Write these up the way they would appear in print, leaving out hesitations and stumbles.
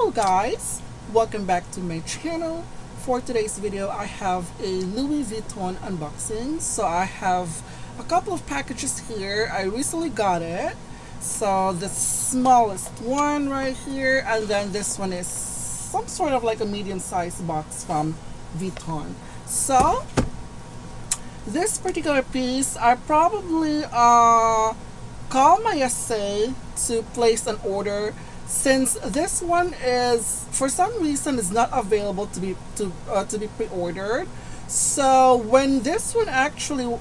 Hello guys, welcome back to my channel. For today's video I have a Louis Vuitton unboxing. So I have a couple of packages here. I recently got it. So the smallest one right here, and then this one is some sort of like a medium-sized box from Vuitton. So this particular piece, I probably call my SA to place an order, since this one is for some reason is not available to be pre-ordered. So when this one actually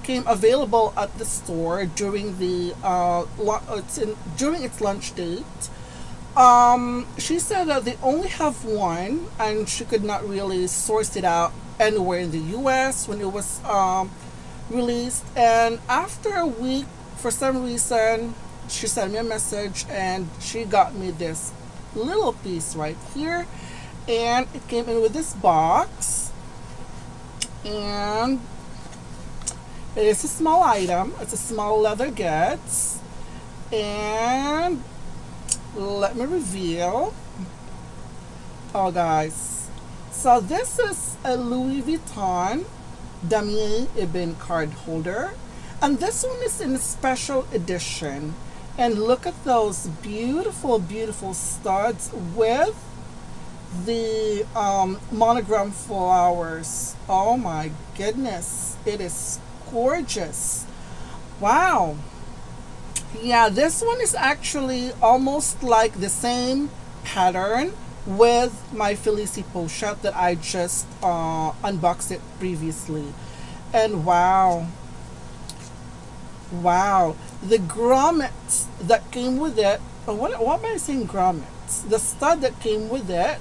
came available at the store during the during its launch date, she said that they only have one and she could not really source it out anywhere in the US when it was released. And after a week, for some reason, she sent me a message and she got me this little piece right here, and it came in with this box, and it is a small item. It's a small leather goods, and let me reveal. Oh guys, so this is a Louis Vuitton Damier Ebene card holder, and this one is in a special edition. And look at those beautiful, beautiful studs with the monogram flowers. Oh my goodness, it is gorgeous. Wow. Yeah, this one is actually almost like the same pattern with my Felicie pochette that I just unboxed it previously. And wow, the grommets that came with it, what am I saying, grommets? The stud that came with it,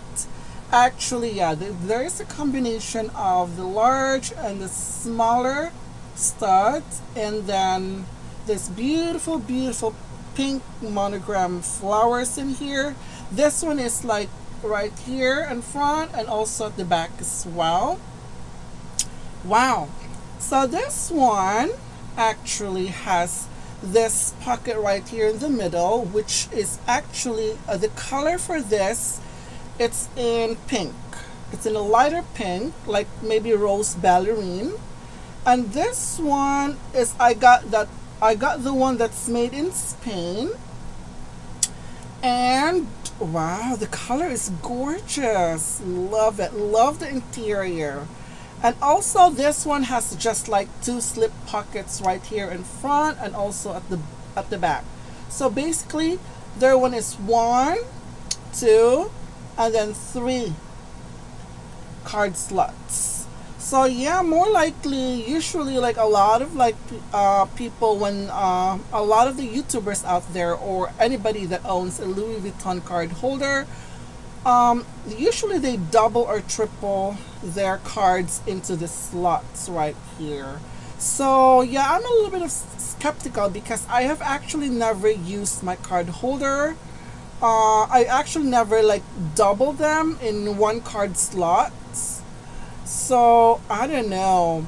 actually, yeah, there is a combination of the large and the smaller studs, and then this beautiful, beautiful pink monogram flowers in here. This one is like right here in front and also at the back as well. Wow. So this one actually has this pocket right here in the middle, which is actually the color for this, it's in pink. It's in a lighter pink, like maybe rose ballerine. And this one is I got the one that's made in Spain, and wow, the color is gorgeous. Love it. Love the interior. And also this one has just like two slip pockets right here in front and also at the back. So basically their one is 1, 2, and then 3 card slots. So yeah, more likely, usually like a lot of like people, when a lot of the YouTubers out there or anybody that owns a Louis Vuitton card holder, usually they double or triple their cards into the slots right here. So yeah, I'm a little bit of skeptical because I have actually never used my card holder. I actually never like double them in one card slot. So I don't know.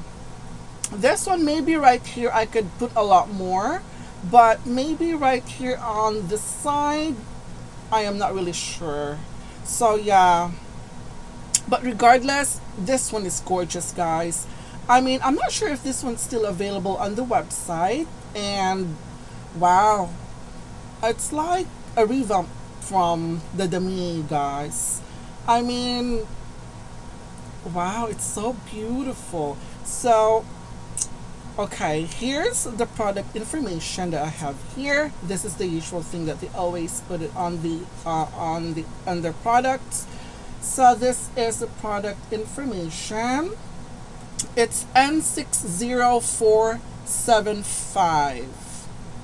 This one maybe right here I could put a lot more, but maybe right here on the side I am not really sure. So yeah, but regardless, this one is gorgeous, guys. I mean, I'm not sure if this one's still available on the website, and wow, it's like a revamp from the Damier, guys. I mean, wow, it's so beautiful. So okay, here's the product information that I have here. This is the usual thing that they always put it on the under products. So this is the product information. It's N60475.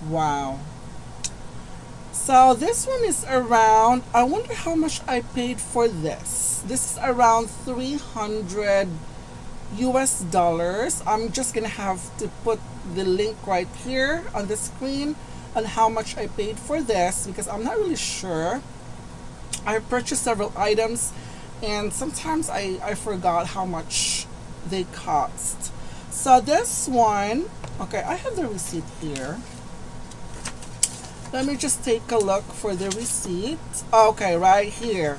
Wow. So this one is around, I wonder how much I paid for this. This is around $300 US. I'm just gonna have to put the link right here on the screen on how much I paid for this, because I'm not really sure. I purchased several items and sometimes I forgot how much they cost. So this one, okay, I have the receipt here. Let me just take a look for the receipt. Okay, right here.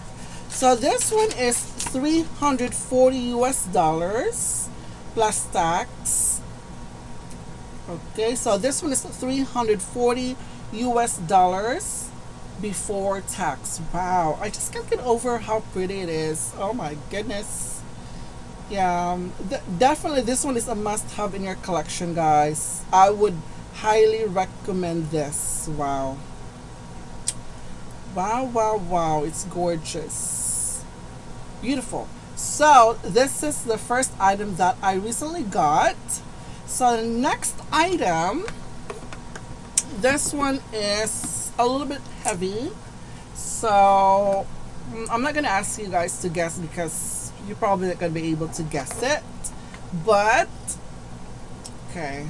So this one is 340 US dollars plus tax. Okay, so this one is 340 US dollars before tax. Wow, I just can't get over how pretty it is. Oh my goodness. Yeah, definitely this one is a must-have in your collection, guys. I would highly recommend this. Wow. Wow, wow, wow. It's gorgeous. Beautiful. So this is the first item that I recently got. So the next item, this one is a little bit heavy. So I'm not going to ask you guys to guess because you're probably not going to be able to guess it. But, okay.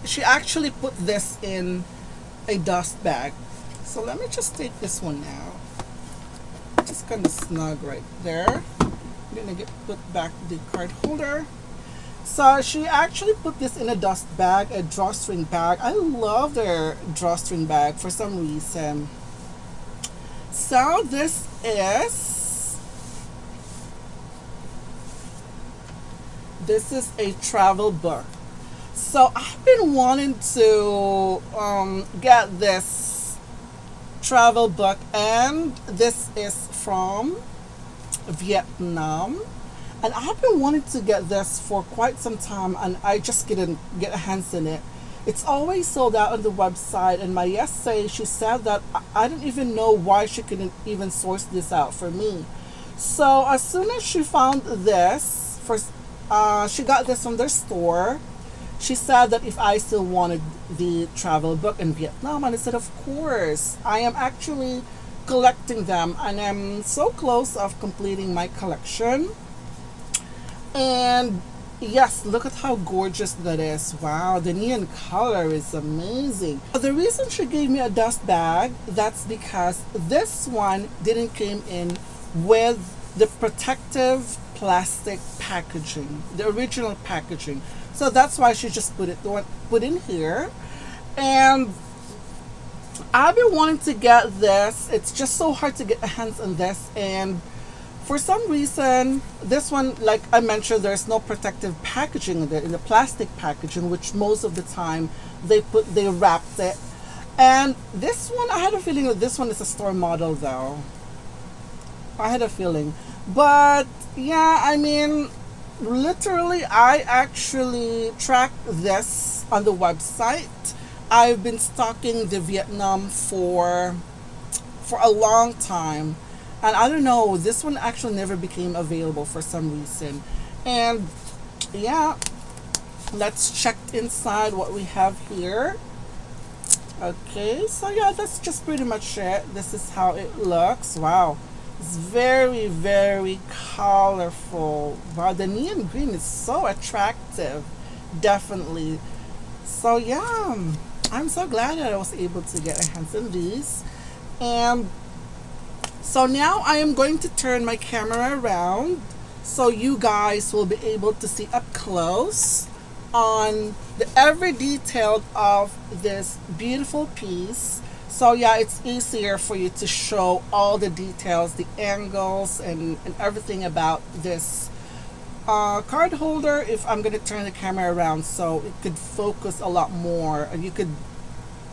She actually put this in a dust bag. So let me just take this one now. Just kind of snug right there. I'm gonna put back the card holder. So she actually put this in a dust bag, a drawstring bag. I love their drawstring bag for some reason. So this is a travel book. So I've been wanting to get this travel book, and this is from Vietnam, and I've been wanting to get this for quite some time, and I just couldn't get a hands in it. It's always sold out on the website, and my essay, she said that I didn't even know why she couldn't even source this out for me. So as soon as she found this, she got this from their store. She said that if I still wanted the travel book in Vietnam, and I said, of course. I am actually collecting them, and I'm so close of completing my collection. And yes, look at how gorgeous that is. Wow, the neon color is amazing. The reason she gave me a dust bag, that's because this one didn't came in with the protective plastic packaging, the original packaging. So that's why she just put in here. And I've been wanting to get this. It's just so hard to get a hands on this, and for some reason this one, like I mentioned, there's no protective packaging in the plastic packaging, which most of the time they wrapped it. And this one, I had a feeling that this one is a store model though. I had a feeling. But yeah, I mean, literally I actually tracked this on the website. I've been stocking the Vietnam for a long time, and I don't know, this one actually never became available for some reason. And yeah, let's check inside what we have here. Okay, so yeah, that's just pretty much it. This is how it looks. Wow, it's very, very colorful. Wow, the neon green is so attractive. Definitely. So yeah, I'm so glad that I was able to get a hands on these. And so now I am going to turn my camera around so you guys will be able to see up close on every detail of this beautiful piece. So yeah, it's easier for you to show all the details, the angles, and everything about this card holder if I'm going to turn the camera around, so it could focus a lot more and you could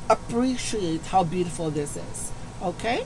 appreciate how beautiful this is. Okay,